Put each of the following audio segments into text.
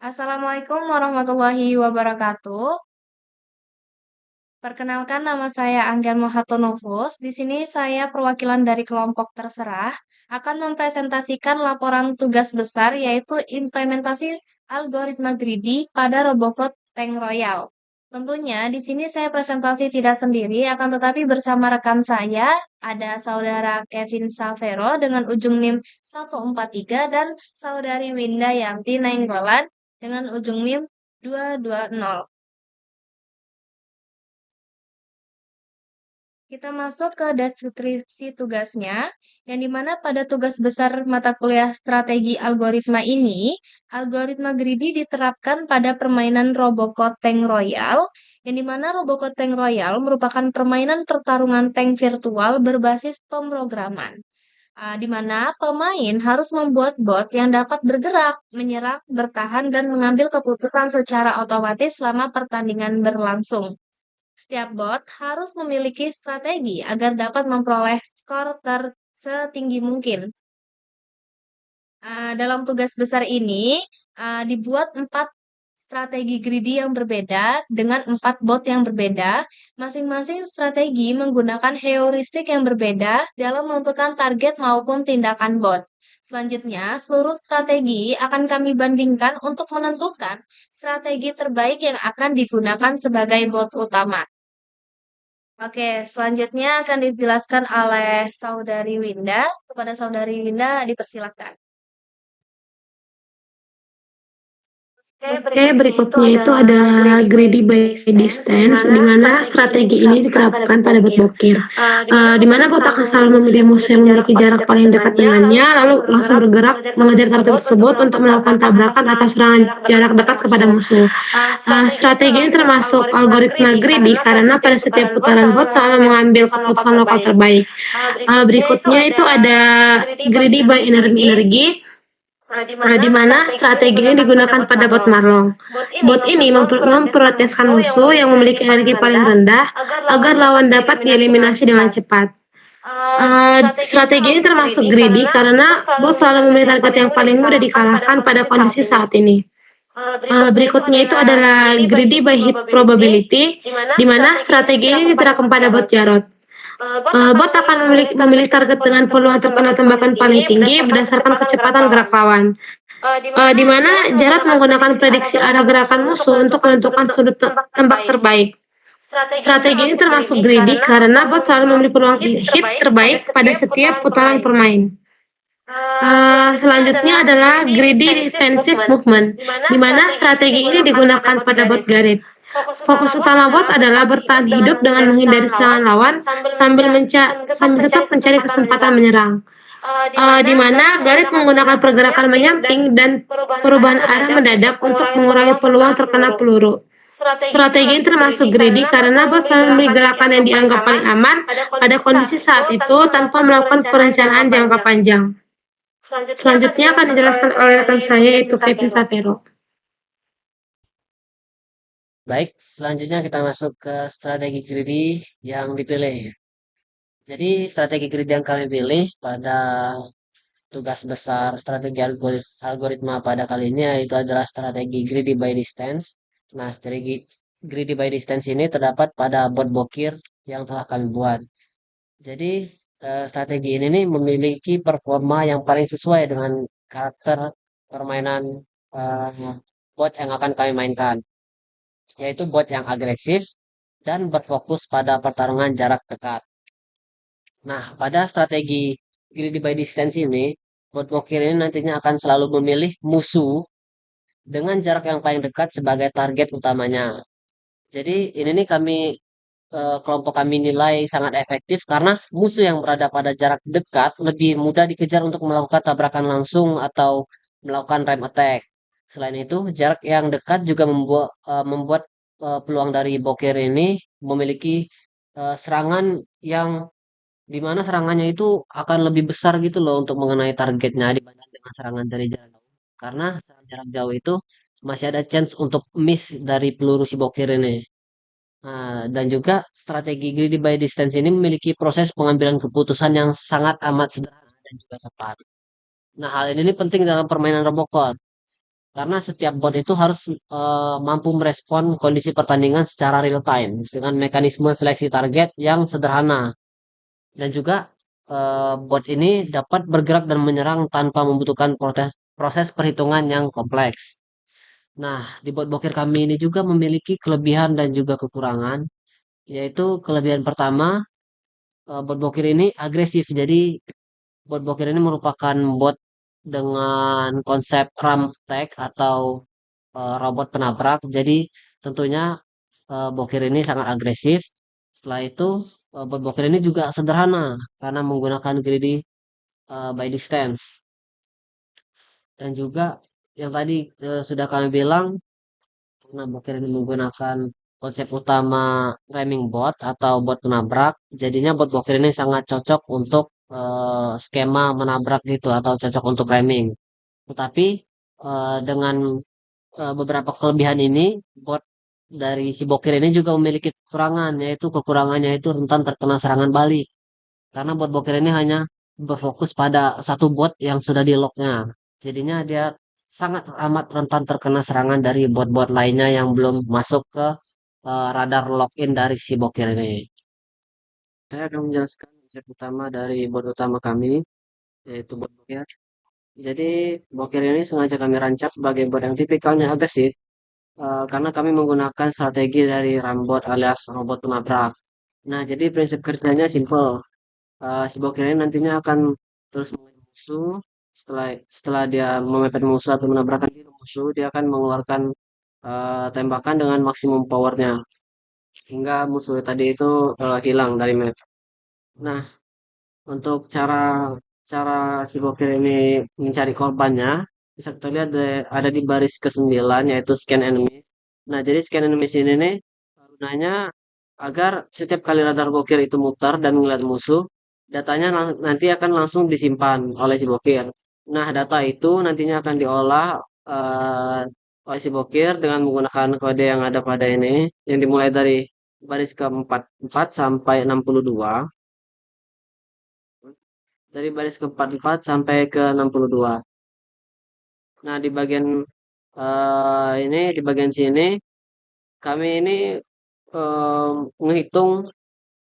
Assalamualaikum warahmatullahi wabarakatuh. Perkenalkan nama saya Angel Mohatonofus. Di sini saya perwakilan dari kelompok terserah akan mempresentasikan laporan tugas besar yaitu implementasi algoritma greedy pada Robocode Tank Royal. Tentunya di sini saya presentasi tidak sendiri, akan tetapi bersama rekan saya ada saudara Kevin Savero dengan ujung NIM 143 dan saudari Winda Yanti Nainggolan dengan ujung NIM 220. Kita masuk ke deskripsi tugasnya, yang dimana pada tugas besar mata kuliah strategi algoritma ini, algoritma greedy diterapkan pada permainan Robocode Tank Royal, yang dimana Robocode Tank Royal merupakan permainan pertarungan tank virtual berbasis pemrograman. Di mana pemain harus membuat bot yang dapat bergerak, menyerang, bertahan, dan mengambil keputusan secara otomatis selama pertandingan berlangsung. Setiap bot harus memiliki strategi agar dapat memperoleh skor setinggi mungkin. Dalam tugas besar ini, dibuat 4 strategi greedy yang berbeda dengan 4 bot yang berbeda. Masing-masing strategi menggunakan heuristik yang berbeda dalam menentukan target maupun tindakan bot. Selanjutnya, seluruh strategi akan kami bandingkan untuk menentukan strategi terbaik yang akan digunakan sebagai bot utama. Oke, selanjutnya akan dijelaskan oleh Saudari Winda. Kepada Saudari Winda dipersilakan. Oke, berikutnya itu ada greedy by distance, di mana strategi ini diterapkan pada bot bokir. Di mana bot akan selalu memilih musuh yang memiliki jarak paling dekat dengannya, lalu langsung bergerak mengejar target tersebut untuk melakukan tabrakan atau serangan jarak dekat kepada musuh. Strategi ini termasuk algoritma greedy karena pada setiap putaran bot selalu mengambil keputusan lokal terbaik. Berikutnya itu ada greedy by energi, di mana strategi ini digunakan pada bot Marlong. Bot ini memprioritaskan musuh yang memiliki energi paling rendah agar lawan dapat dieliminasi dengan cepat. Strategi ini termasuk greedy karena bot selalu memilih target yang paling mudah dikalahkan pada kondisi saat ini. Berikutnya itu adalah greedy by hit probability, di mana strategi ini diterapkan pada bot Jarod. Bot akan memilih target dengan peluang terkena tembakan paling tinggi berdasarkan kecepatan gerak lawan. Di mana Jarod menggunakan prediksi arah gerakan musuh untuk menentukan sudut tembak terbaik. Strategi ini termasuk greedy karena bot selalu memilih peluang hit terbaik pada setiap putaran permain. Selanjutnya adalah greedy defensive movement, di mana strategi ini digunakan pada bot Gareth. Fokus utama bot adalah bertahan hidup dengan menghindari serangan lawan sambil tetap mencari kesempatan menyerang. Di mana Gareth menggunakan pergerakan menyamping dan perubahan arah mendadak untuk mengurangi peluang terkena peluru. Strategi ini termasuk greedy karena bot selalu memilih gerakan yang dianggap paling aman pada kondisi saat itu tanpa melakukan perencanaan jangka panjang. Selanjutnya akan dijelaskan oleh rekan saya yaitu Kevin Savero. Baik, selanjutnya kita masuk ke strategi greedy yang dipilih. Jadi strategi greedy yang kami pilih pada tugas besar strategi algoritma pada kali ini yaitu adalah strategi greedy by distance. Nah, strategi greedy by distance ini terdapat pada bot bokir yang telah kami buat. Jadi strategi ini nih memiliki performa yang paling sesuai dengan karakter permainan bot yang akan kami mainkan, yaitu bot yang agresif dan berfokus pada pertarungan jarak dekat. Nah, pada strategi greedy by distance ini, bot bokir ini nantinya akan selalu memilih musuh dengan jarak yang paling dekat sebagai target utamanya. Jadi ini nih kelompok kami nilai sangat efektif karena musuh yang berada pada jarak dekat lebih mudah dikejar untuk melakukan tabrakan langsung atau melakukan rem attack. Selain itu, jarak yang dekat juga membuat peluang dari bokir ini memiliki serangan yang dimana serangannya itu akan lebih besar gitu loh untuk mengenai targetnya dibanding dengan serangan dari jarak jauh. Karena serangan jarak jauh itu masih ada chance untuk miss dari peluru si bokir ini. Nah, dan juga strategi greedy by distance ini memiliki proses pengambilan keputusan yang sangat amat sederhana dan juga cepat. Nah, hal ini penting dalam permainan Robocode. karena setiap bot itu harus mampu merespon kondisi pertandingan secara real time dengan mekanisme seleksi target yang sederhana. Dan juga bot ini dapat bergerak dan menyerang tanpa membutuhkan proses perhitungan yang kompleks. Nah, di bot Bokir kami ini juga memiliki kelebihan dan juga kekurangan, yaitu kelebihan pertama, bot Bokir ini agresif. Jadi, bot Bokir ini merupakan bot dengan konsep ram attack atau robot penabrak. Jadi, tentunya Bokir ini sangat agresif. Setelah itu, bot Bokir ini juga sederhana karena menggunakan greedy by distance. Dan juga yang tadi sudah kami bilang, karena Bokir ini menggunakan konsep utama ramming bot atau bot penabrak, jadinya bot Bokir ini sangat cocok untuk skema menabrak gitu atau cocok untuk ramming. Tetapi dengan beberapa kelebihan ini, bot dari si Bokir ini juga memiliki kekurangan, yaitu kekurangannya itu rentan terkena serangan balik. Karena bot Bokir ini hanya berfokus pada satu bot yang sudah di locknya. Jadinya dia sangat amat rentan terkena serangan dari bot-bot lainnya yang belum masuk ke radar login dari si Bokir ini. Saya akan menjelaskan konsep utama dari bot utama kami, yaitu bot Bokir. Jadi, Bokir ini sengaja kami rancang sebagai bot yang tipikalnya agresif, karena kami menggunakan strategi dari Rambot alias robot penabrak. Nah, jadi prinsip kerjanya simple. Si Bokir ini nantinya akan terus mengejar musuh. Setelah dia memepet musuh atau menabrakkan diri musuh, dia akan mengeluarkan tembakan dengan maksimum powernya hingga musuh tadi itu hilang dari map. Nah, untuk cara si Bokir ini mencari korbannya, bisa kita lihat ada di baris ke-9 yaitu scan enemy. Nah, jadi scan enemies ini nih gunanya agar setiap kali radar Bokir itu muter dan melihat musuh, datanya nanti akan langsung disimpan oleh si Bokir. Nah, data itu nantinya akan diolah eh, oleh si Bokir dengan menggunakan kode yang ada pada ini, yang dimulai dari baris ke-44 sampai 62. Dari baris ke-44 sampai ke 62. Nah, di bagian ini, di bagian sini, kami ini menghitung,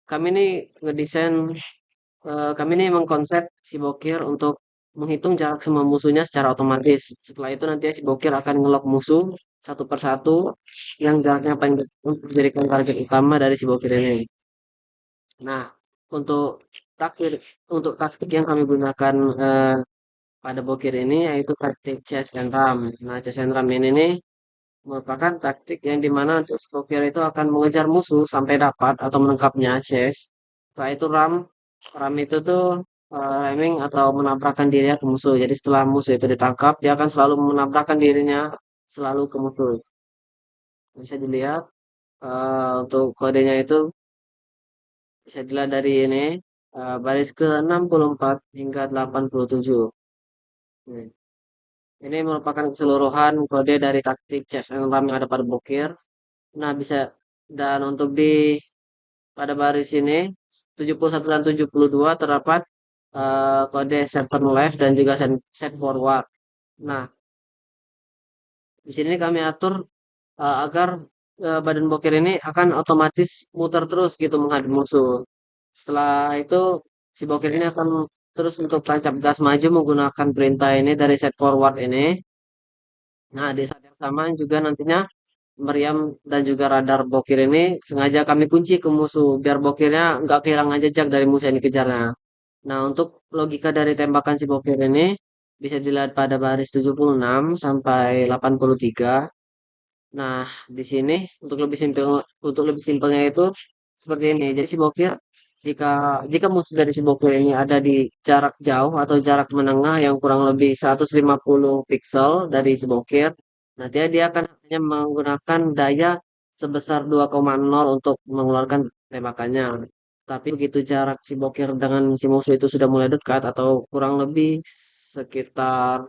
kami ini ngedesain, kami ini mengkonsep si Bokir untuk menghitung jarak semua musuhnya secara otomatis. Setelah itu nanti si Bokir akan ngelok musuh satu persatu yang jaraknya paling dekat untuk dijadikan target utama dari si Bokir ini. Nah, untuk taktik taktik yang kami gunakan pada Bokir ini yaitu taktik chase and ram. Nah, chase and ram ini nih merupakan taktik yang dimana si Bokir itu akan mengejar musuh sampai dapat atau menangkapnya chase. Setelah itu ram, ram itu tuh ramming atau menabrakkan dirinya ke musuh. Jadi setelah musuh itu ditangkap, dia akan selalu menabrakkan dirinya selalu ke musuh. Bisa dilihat untuk kodenya itu bisa dilihat dari ini baris ke-64 hingga 87. Nih. Ini merupakan keseluruhan kode dari taktik chess and ram yang ada pada Bokir. Nah, bisa dan untuk di pada baris ini 71 dan 72 terdapat kode set turn left dan juga set forward. Nah, di sini kami atur agar badan Bokir ini akan otomatis muter terus gitu menghadap musuh. Setelah itu si Bokir ini akan terus untuk tancap gas maju menggunakan perintah ini dari set forward ini. Nah, di saat yang sama juga nantinya meriam dan juga radar Bokir ini sengaja kami kunci ke musuh biar Bokirnya nggak kehilangan jejak dari musuh yang dikejarnya. Nah, untuk logika dari tembakan si Bokir ini bisa dilihat pada baris 76 sampai 83. Nah, di sini untuk lebih simpelnya itu seperti ini. Jadi si Bokir jika jika musuh dari si Bokir ini ada di jarak jauh atau jarak menengah yang kurang lebih 150 pixel dari si Bokir, nanti dia akan hanya menggunakan daya sebesar 2,0 untuk mengeluarkan tembakannya. Tapi begitu jarak si Bokir dengan si musuh itu sudah mulai dekat atau kurang lebih sekitar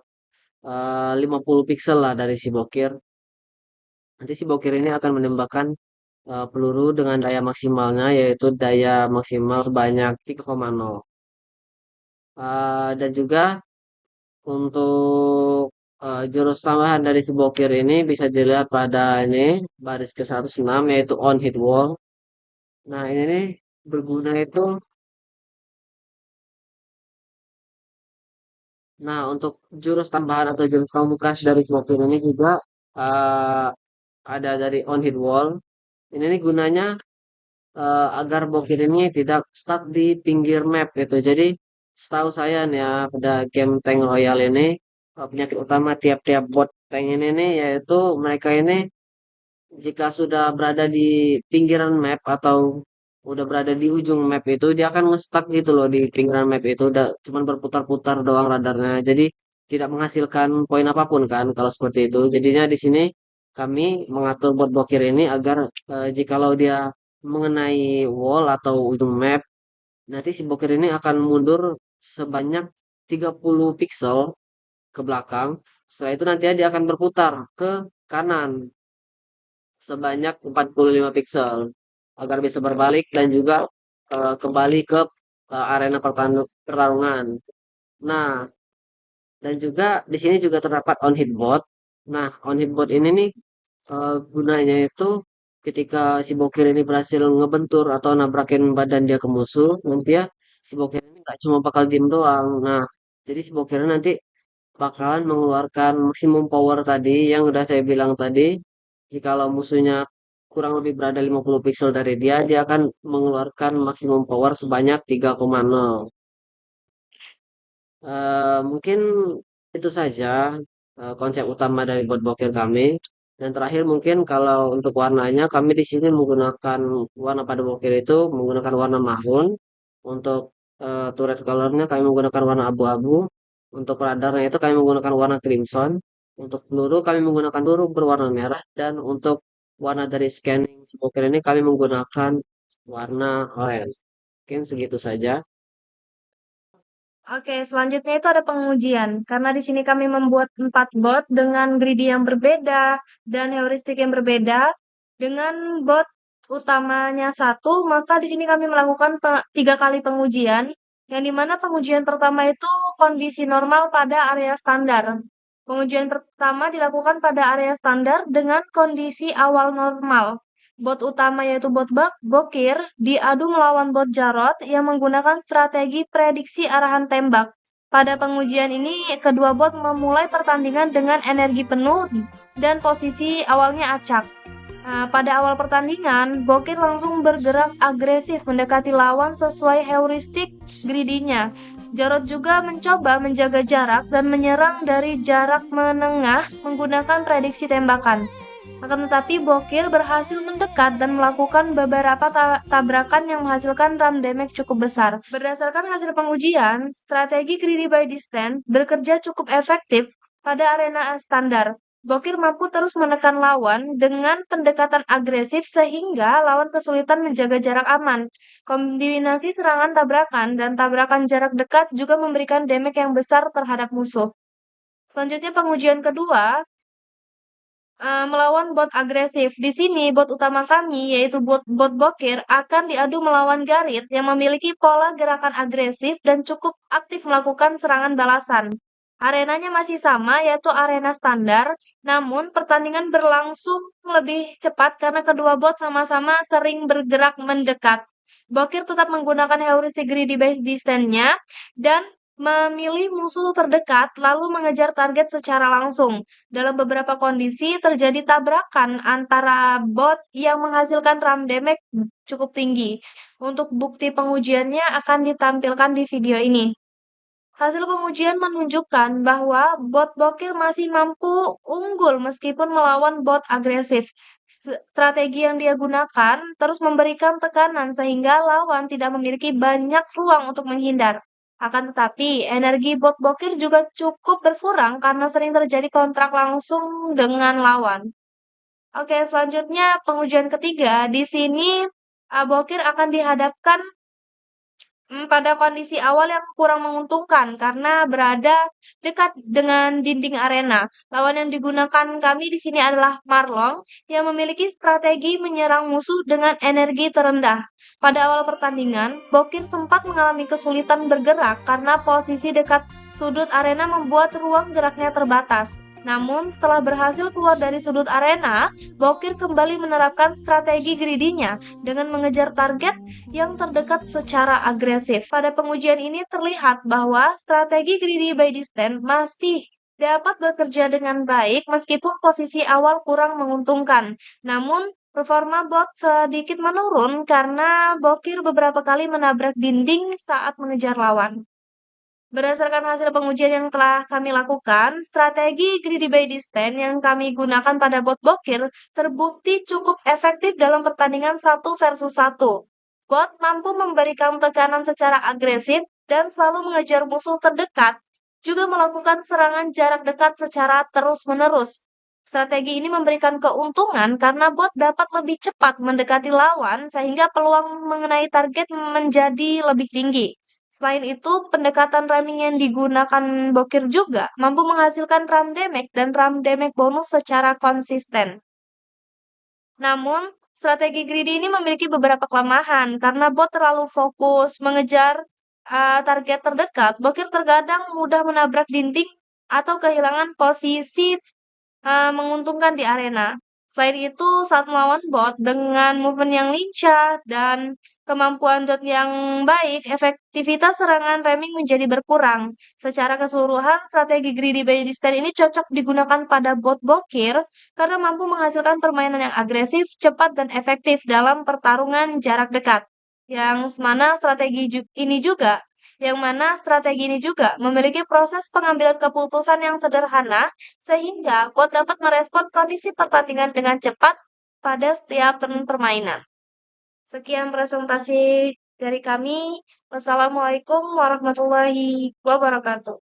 50 pixel lah dari si Bokir, nanti si Bokir ini akan menembakkan peluru dengan daya maksimalnya yaitu daya maksimal sebanyak 3,0. Dan juga untuk jurus tambahan dari si Bokir ini bisa dilihat pada ini baris ke 106 yaitu on hit wall. Nah, ini nih berguna itu. Nah, untuk jurus tambahan atau jurus pamungkas dari si Bokir ini juga eh, ada dari on hit wall. Ini nih gunanya agar Bokir ini tidak stuck di pinggir map gitu. Jadi setahu saya nih ya pada game Tank Royale ini penyakit utama tiap-tiap bot tank ini nih yaitu mereka ini jika sudah berada di pinggiran map atau udah berada di ujung map itu dia akan nge-stuck gitu loh di pinggiran map itu udah cuman berputar-putar doang radarnya. Jadi tidak menghasilkan poin apapun kan kalau seperti itu. Jadinya di sini kami mengatur bot Bokir ini agar jikalau dia mengenai wall atau ujung map, nanti si Bokir ini akan mundur sebanyak 30 pixel ke belakang. Setelah itu nanti dia akan berputar ke kanan sebanyak 45 pixel agar bisa berbalik dan juga kembali ke arena pertarungan. Nah, dan juga di sini juga terdapat on hit bot. Nah, on hit bot ini nih gunanya itu ketika si Bokir ini berhasil ngebentur atau nabrakin badan dia ke musuh, nanti ya si Bokir ini nggak cuma bakal diem doang. Nah, jadi si Bokir ini nanti bakalan mengeluarkan maksimum power tadi yang udah saya bilang tadi. Jikalau musuhnya kurang lebih berada 50 pixel dari dia, dia akan mengeluarkan maksimum power sebanyak 3,0. Mungkin itu saja konsep utama dari bot bokir kami. Dan terakhir mungkin kalau untuk warnanya kami di sini menggunakan warna pada bokir itu menggunakan warna marun. Untuk turret colornya kami menggunakan warna abu-abu. Untuk radarnya itu kami menggunakan warna crimson. Untuk peluru kami menggunakan peluru berwarna merah. Dan untuk warna dari scanning bokir ini kami menggunakan warna orange. Mungkin segitu saja. Oke, selanjutnya itu ada pengujian. Karena di sini kami membuat 4 bot dengan greedy yang berbeda dan heuristik yang berbeda. Dengan bot utamanya satu, maka di sini kami melakukan 3 kali pengujian. Yang dimana pengujian pertama itu kondisi normal pada area standar. Pengujian pertama dilakukan pada area standar dengan kondisi awal normal. Bot utama yaitu Bokir diadu melawan bot Jarot yang menggunakan strategi prediksi arahan tembak. Pada pengujian ini, kedua bot memulai pertandingan dengan energi penuh dan posisi awalnya acak. Nah, pada awal pertandingan, Bokir langsung bergerak agresif mendekati lawan sesuai heuristik greedy-nya. Jarot juga mencoba menjaga jarak dan menyerang dari jarak menengah menggunakan prediksi tembakan. Akan tetapi Bokir berhasil mendekat dan melakukan beberapa tabrakan yang menghasilkan ram damage cukup besar. Berdasarkan hasil pengujian, strategi greedy by distance bekerja cukup efektif pada arena standar. Bokir mampu terus menekan lawan dengan pendekatan agresif sehingga lawan kesulitan menjaga jarak aman. Kombinasi serangan tabrakan dan tabrakan jarak dekat juga memberikan damage yang besar terhadap musuh. Selanjutnya pengujian kedua, melawan bot agresif. Di sini bot utama kami, yaitu bot Bokir, akan diadu melawan Garit yang memiliki pola gerakan agresif dan cukup aktif melakukan serangan balasan. Arenanya masih sama, yaitu arena standar, namun pertandingan berlangsung lebih cepat karena kedua bot sama-sama sering bergerak mendekat. Bokir tetap menggunakan heuristik greedy base distance-nya dan memilih musuh terdekat lalu mengejar target secara langsung. Dalam beberapa kondisi terjadi tabrakan antara bot yang menghasilkan ram damage cukup tinggi. Untuk bukti pengujiannya akan ditampilkan di video ini. Hasil pengujian menunjukkan bahwa bot Bokir masih mampu unggul meskipun melawan bot agresif. Strategi yang dia gunakan terus memberikan tekanan sehingga lawan tidak memiliki banyak ruang untuk menghindar. Akan tetapi, energi bot Bokir juga cukup berkurang karena sering terjadi kontrak langsung dengan lawan. Oke, selanjutnya pengujian ketiga. Di sini Bokir akan dihadapkan pada kondisi awal yang kurang menguntungkan karena berada dekat dengan dinding arena. Lawan yang digunakan kami di sini adalah Marlong yang memiliki strategi menyerang musuh dengan energi terendah. Pada awal pertandingan, Bokir sempat mengalami kesulitan bergerak karena posisi dekat sudut arena membuat ruang geraknya terbatas. Namun, setelah berhasil keluar dari sudut arena, Bokir kembali menerapkan strategi greedy-nya dengan mengejar target yang terdekat secara agresif. Pada pengujian ini terlihat bahwa strategi greedy by distance masih dapat bekerja dengan baik meskipun posisi awal kurang menguntungkan. Namun, performa bot sedikit menurun karena Bokir beberapa kali menabrak dinding saat mengejar lawan. Berdasarkan hasil pengujian yang telah kami lakukan, strategi greedy by distance yang kami gunakan pada bot Bokir terbukti cukup efektif dalam pertandingan 1 versus 1. Bot mampu memberikan tekanan secara agresif dan selalu mengejar musuh terdekat, juga melakukan serangan jarak dekat secara terus-menerus. Strategi ini memberikan keuntungan karena bot dapat lebih cepat mendekati lawan sehingga peluang mengenai target menjadi lebih tinggi. Selain itu, pendekatan ramming yang digunakan Bokir juga mampu menghasilkan RAM damage dan RAM damage bonus secara konsisten. Namun, strategi greedy ini memiliki beberapa kelemahan karena bot terlalu fokus mengejar target terdekat. Bokir terkadang mudah menabrak dinding atau kehilangan posisi menguntungkan di arena. Selain itu, saat melawan bot dengan movement yang lincah dan kemampuan dot yang baik, efektivitas serangan ramming menjadi berkurang. Secara keseluruhan, strategi greedy by distance ini cocok digunakan pada bot Bokir karena mampu menghasilkan permainan yang agresif, cepat, dan efektif dalam pertarungan jarak dekat. Yang mana strategi ini juga memiliki proses pengambilan keputusan yang sederhana sehingga bot dapat merespon kondisi pertandingan dengan cepat pada setiap turn permainan. Sekian presentasi dari kami. Wassalamualaikum warahmatullahi wabarakatuh.